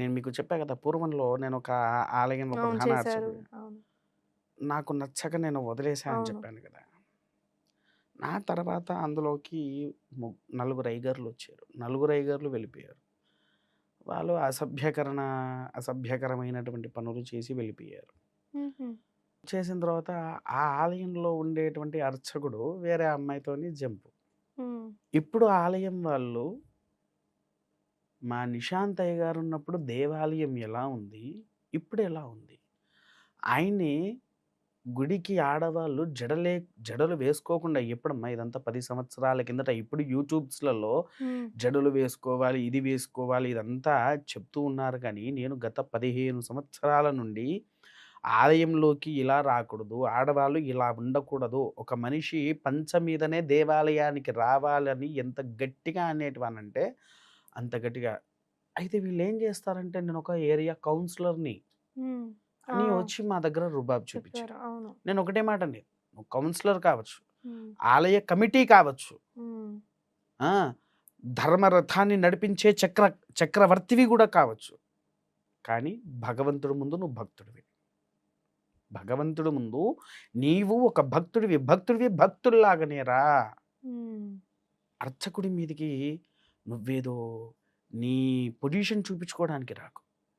నేను మీకు చెప్పా కదా! పూర్వంలో నేనొక ఆలయంలో అవును. ప్రధాన చేశారు. అర్చకుడిని. అవును. నాకు నచ్చక నేను వదిలేసా అని అవును. చెప్పాను కదా! నా తర్వాత అందులోకి ము నలుగురు అయ్యగారులొచ్చారు. నలుగురు అయ్యగారులు వెళ్ళిపోయారు. వాళ్ళు అసభ్యకరమైనటువంటి పనులు చేసి వెళ్ళిపోయారు. హుహు. చేసిన తర్వాత ఆ ఆలయంలో ఉండేటువంటి అర్చకుడు వేరే అమ్మాయితోని జంపు. హ్మ్. ఇప్పుడు ఆలయం వాళ్ళు మా నిశాంతయ్య గారున్నప్పుడు దేవాలయం ఎలా ఉంది? ఇప్పుడెలా ఉంది? ఆయన్ని గుడికి ఆడవాళ్ళు జడలు వేసుకోకుండా ఎప్పుడమ్మా ఇదంతా 10 సంవత్సరాల కిందట. ఇప్పుడు యూట్యూబ్స్‌లలో హ్మ్. జడలు వేసుకోవాలి, ఇది వేసుకోవాలి ఇదంతా చెప్తూ ఉన్నారు కానీ, నేను గత 15 సంవత్సరాల నుండి ఆలయంలోకి ఇలా రాకూడదు, ఆడవాళ్ళు ఇలా ఉండకూడదు, ఒక మనిషి పంచ మీదనే దేవాలయానికి రావాలని ఎంత గట్టిగా అనేటివానంటే, అంత గట్టిగా. అయితే వీళ్ళేం జేస్తారంటే నేనొక ఏరియా కౌన్సిలర్‌ని హ్మ్. ఆ! అని వచ్చి మా దగ్గర రుబాబు చూపిచ్చారు. చెప్పారు. అవును. నేనొకటే మాట అండి. నువ్వు కౌన్సిలర్ కావచ్చు, హ్మ్. ఆలయ కమిటీ కావచ్చు, హ్మ్. ఆ! ధర్మరథాన్ని నడిపించే చక్రవర్తివి గూడా కావచ్చు. కానీ భగవంతుడి ముందు నువ్వు భక్తుడివి. భగవంతుడి ముందు నీవు ఒక భక్తుడివి. భక్తుడిలాగానే రా. హ్మ్. అర్చకుడి మీదకి నువ్వేదో నీ పొజిషన్ చూపించుకోవడానికి రాకు.